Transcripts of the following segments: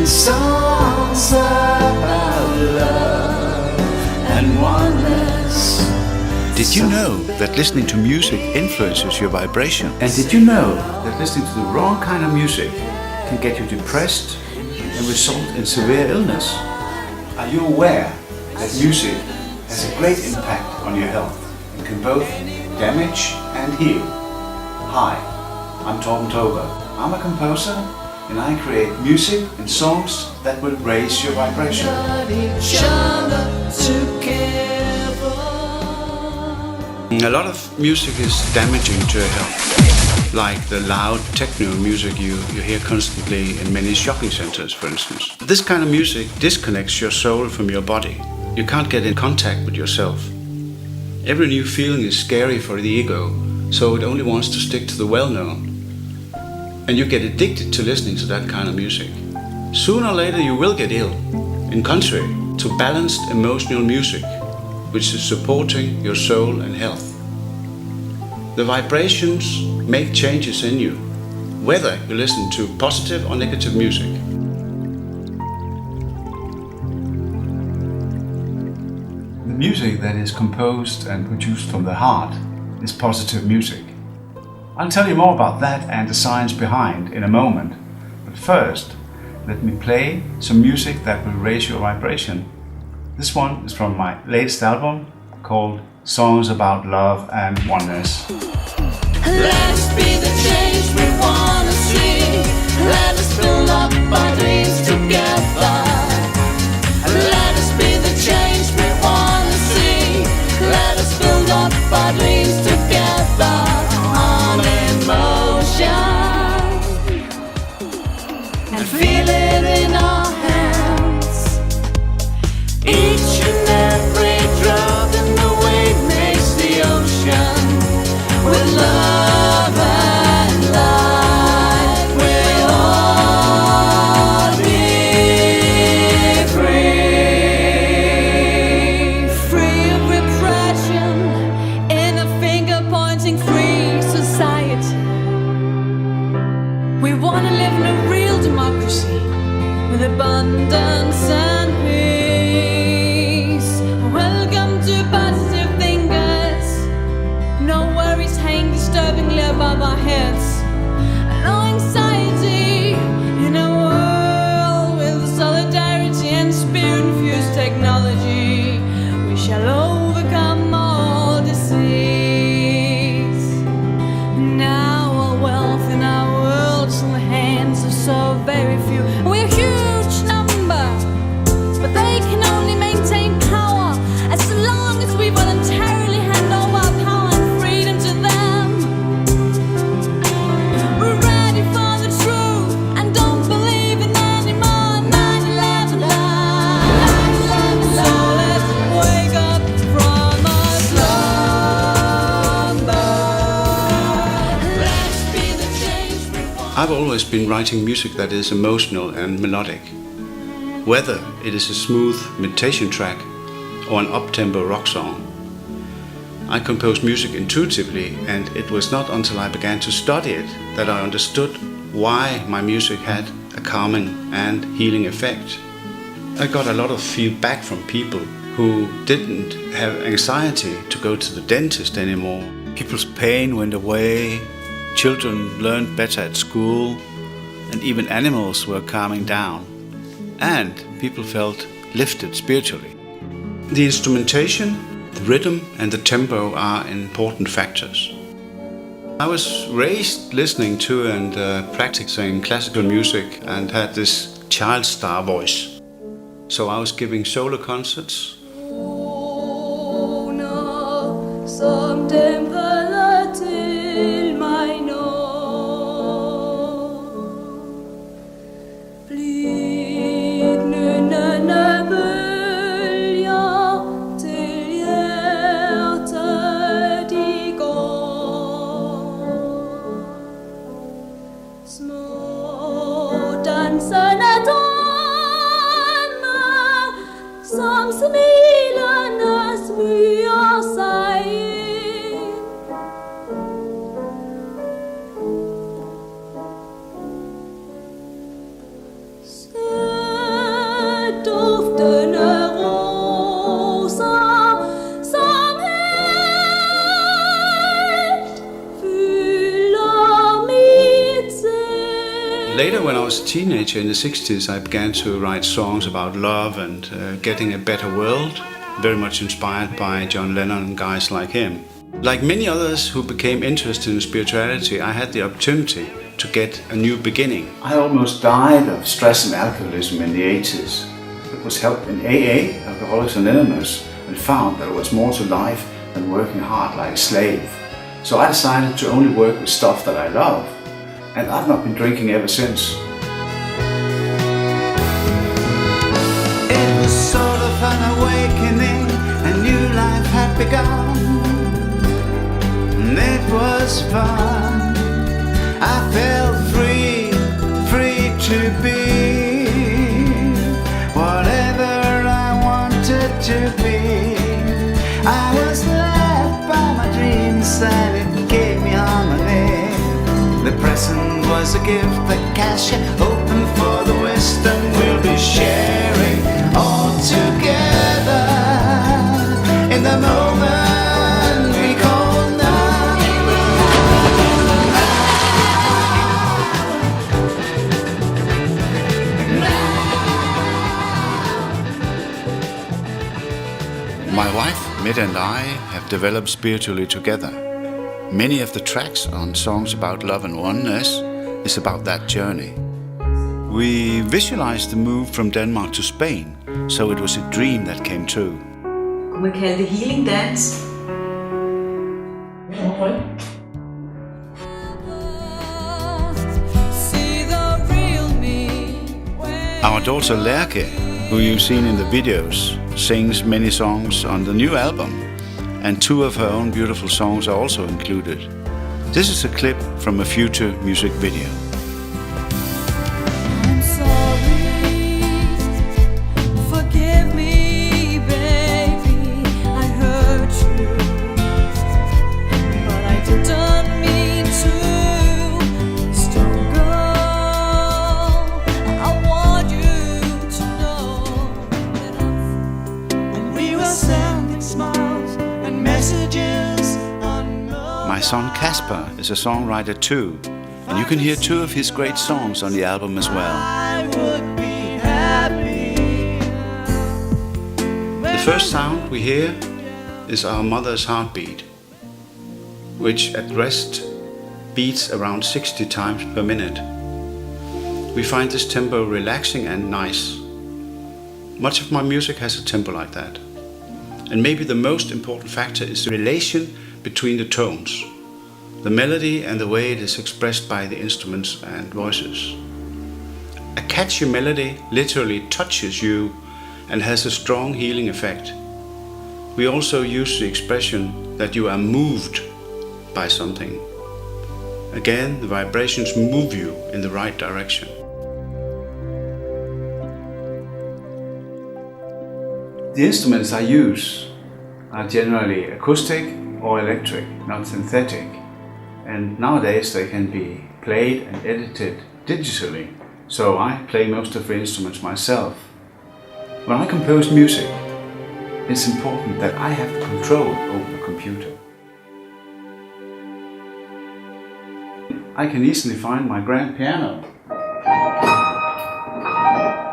songs about love and oneness. Did you know that listening to music influences your vibration? And did you know that listening to the wrong kind of music can get you depressed and result in severe illness? Are you aware that music has a great impact on your health and can both damage and heal? Hi, I'm Torben Thoger. I'm a composer and I create music and songs that will raise your vibration. A lot of music is damaging to your health, like the loud techno music you hear constantly in many shopping centers, for instance. This kind of music disconnects your soul from your body. You can't get in contact with yourself. Every new feeling is scary for the ego, so it only wants to stick to the well-known. And you get addicted to listening to that kind of music. Sooner or later you will get ill, in contrary to balanced emotional music, which is supporting your soul and health. The vibrations make changes in you, whether you listen to positive or negative music. The music that is composed and produced from the heart is positive music. I'll tell you more about that and the science behind in a moment, but first, let me play some music that will raise your vibration. This one is from my latest album called Songs About Love and Oneness. Let us be the change we wanna see. Let us build up our dreams together. Let us be the change we wanna see. Let us build up our dreams together. On emotion and feel it in our hands. Each and every drop in the wave makes the ocean. With love and light, we'll all be free. Free of repression in a finger-pointing free society. We wanna live in a real democracy with abundance and peace. Welcome to positive thinkers. No worries hang disturbingly above our heads. No anxiety in a world with solidarity and spirit-infused technology. We shall overcome all disease. Now all wealth in our world is in the hands of so very few. We're a huge number, but they can only maintain power as long as we voluntarily hand over our power and freedom to them. We're ready for the truth and don't believe in any more 9/11 lies. So let's wake up from our slumber. Let's be the change we want. I've always been writing music that is emotional and melodic. Whether it is a smooth meditation track or an up-tempo rock song. I compose music intuitively, and it was not until I began to study it that I understood why my music had a calming and healing effect. I got a lot of feedback from people who didn't have anxiety to go to the dentist anymore. People's pain went away, children learned better at school, and even animals were calming down. And people felt lifted spiritually. The instrumentation, the rhythm and the tempo are important factors. I was raised listening to and practicing classical music and had this child star voice. So I was giving solo concerts. Små dansende drømmer som smilende smyger sig ind. duftende roser, som helt fylder mit sind. Later, when I was a teenager in the 60s, I began to write songs about love and getting a better world, very much inspired by John Lennon and guys like him. Like many others who became interested in spirituality, I had the opportunity to get a new beginning. I almost died of stress and alcoholism in the 80s. It was helped in AA, Alcoholics Anonymous, and found there was more to life than working hard like a slave. So I decided to only work with stuff that I love, and I've not been drinking ever since. It was sort of an awakening, a new life had begun. It was fun. I felt free, free to be whatever I wanted to be. I was led by my dreams and it gave me harmony. The present was a gift, the cash open for the wisdom we'll be sharing all together in the moment we call now. My wife, Mette, and I have developed spiritually together. Many of the tracks on songs about love and oneness is about that journey. We visualized the move from Denmark to Spain, so it was a dream that came true. Kunne man kalde det healing dance? See the real me. Our daughter Lærke, who you've seen in the videos, sings many songs on the new album, and 2 of her own beautiful songs are also included. This is a clip from a future music video. I'm sorry, forgive me, baby, I hurt you, but I didn't mean to. Still, girl, I want you to know that And we were sending smiles and messages unknown. My son Kasper is a songwriter too, and you can hear 2 of his great songs on the album as well. I would be happy. The first sound we hear is our mother's heartbeat, which at rest beats around 60 times per minute. We find this tempo relaxing and nice. Much of my music has a tempo like that. And maybe the most important factor is the relation between the tones, the melody and the way it is expressed by the instruments and voices. A catchy melody literally touches you and has a strong healing effect. We also use the expression that you are moved by something. Again, the vibrations move you in the right direction. The instruments I use are generally acoustic or electric, not synthetic. And nowadays they can be played and edited digitally, so I play most of the instruments myself. When I compose music, it's important that I have control over the computer. I can easily find my grand piano.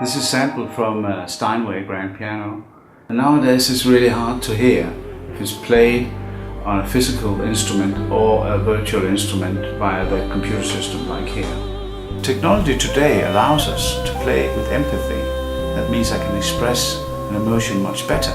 This is sampled from a Steinway grand piano. And nowadays it's really hard to hear if it's played on a physical instrument or a virtual instrument via the computer system like here. Technology today allows us to play with empathy. That means I can express an emotion much better.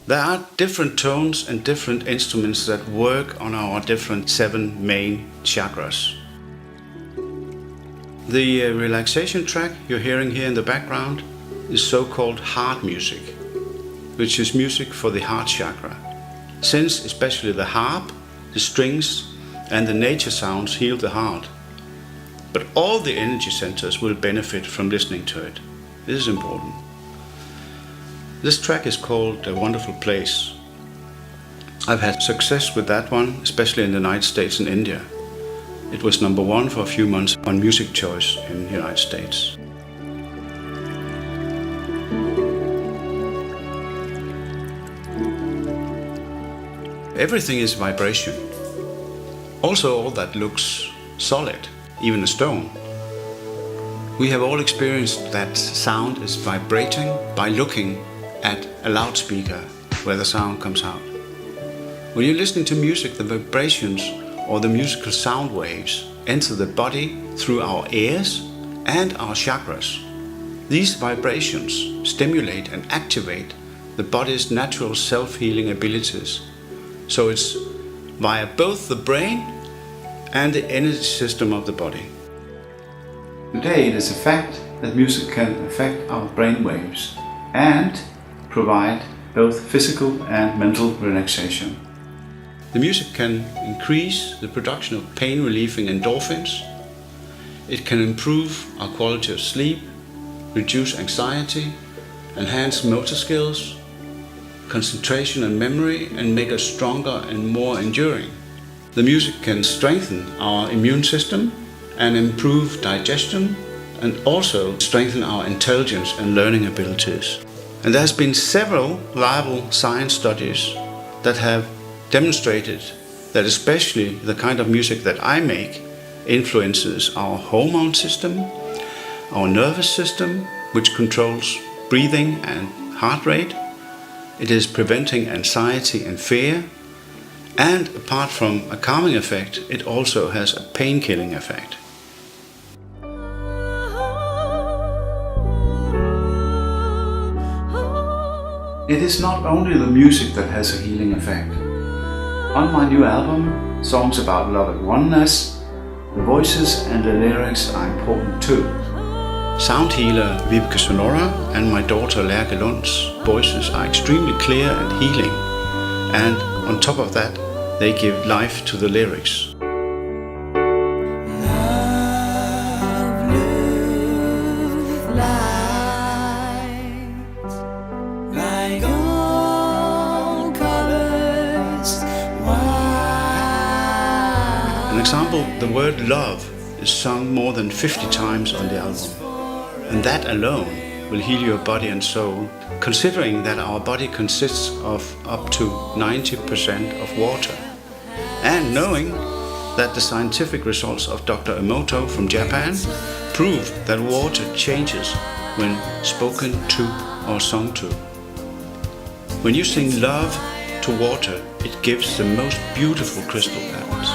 There are different tones and different instruments that work on our different 7 main chakras. The relaxation track you're hearing here in the background is so-called heart music, which is music for the heart chakra, since especially the harp, the strings and the nature sounds heal the heart. But all the energy centers will benefit from listening to it. This is important. This track is called A Wonderful Place. I've had success with that one, especially in the United States and India. It was number one for a few months on Music Choice in the United States. Everything is vibration. Also all that looks solid, even a stone. We have all experienced that sound is vibrating by looking at a loudspeaker where the sound comes out. When you're listening to music, the vibrations or the musical sound waves enter the body through our ears and our chakras. These vibrations stimulate and activate the body's natural self-healing abilities. So it's via both the brain and the energy system of the body. Today it is a fact that music can affect our brain waves and provide both physical and mental relaxation. The music can increase the production of pain-relieving endorphins. It can improve our quality of sleep, reduce anxiety, enhance motor skills, concentration and memory, and make us stronger and more enduring. The music can strengthen our immune system and improve digestion, and also strengthen our intelligence and learning abilities. And there has been several reliable science studies that have demonstrated that especially the kind of music that I make influences our hormone system, our nervous system, which controls breathing and heart rate. It is preventing anxiety and fear, and apart from a calming effect, it also has a pain-killing effect. It is not only the music that has a healing effect. On my new album, Songs About Love and Oneness, the voices and the lyrics are important too. Sound healer Vibeke Sonora and my daughter Lærke Lund's voices are extremely clear and healing, and on top of that, they give life to the lyrics. An example, the word love is sung more than 50 times on the album. And that alone will heal your body and soul, considering that our body consists of up to 90% of water. And knowing that the scientific results of Dr. Emoto from Japan prove that water changes when spoken to or sung to. When you sing love to water, it gives the most beautiful crystal patterns.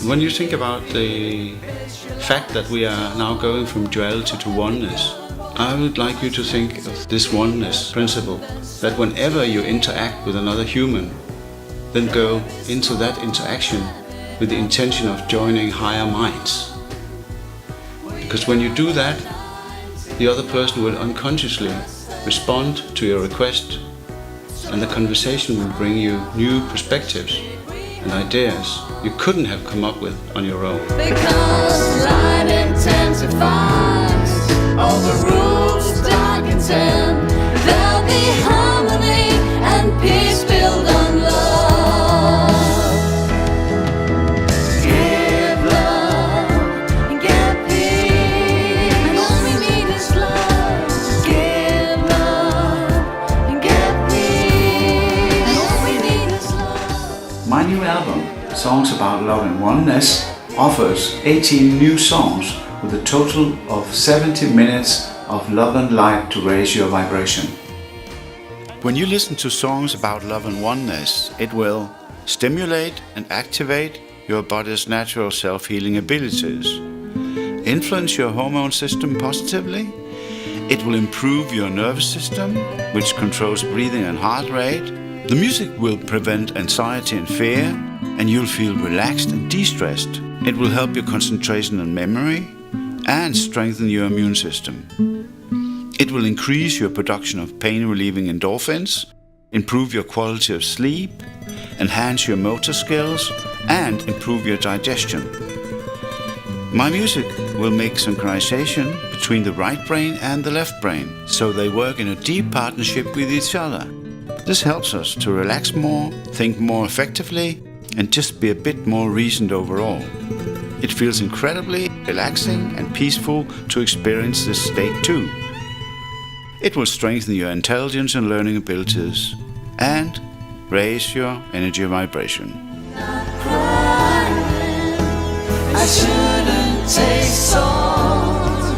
When you think about the fact that we are now going from duality to oneness, I would like you to think of this oneness principle, that whenever you interact with another human, then go into that interaction with the intention of joining higher minds. Because when you do that, the other person will unconsciously respond to your request, and the conversation will bring you new perspectives and ideas you couldn't have come up with on your own. Because light intensifies, all the rules darken, there'll be harmony and peace built on love. Give love and get peace, and all we need is love. Give love and get peace, and all we need is love. My new album, Songs About Love and Oneness, offers 18 new songs with a total of 70 minutes of love and light to raise your vibration. When you listen to songs about love and oneness, it will stimulate and activate your body's natural self-healing abilities, influence your hormone system positively. It will improve your nervous system, which controls breathing and heart rate. The music will prevent anxiety and fear, and you'll feel relaxed and de-stressed. It will help your concentration and memory, and strengthen your immune system. It will increase your production of pain-relieving endorphins, improve your quality of sleep, enhance your motor skills, and improve your digestion. My music will make synchronization between the right brain and the left brain, so they work in a deep partnership with each other. This helps us to relax more, think more effectively, and just be a bit more reasoned overall. It feels incredibly relaxing and peaceful to experience this state too. It will strengthen your intelligence and learning abilities, and raise your energy vibration. I shouldn't take salt.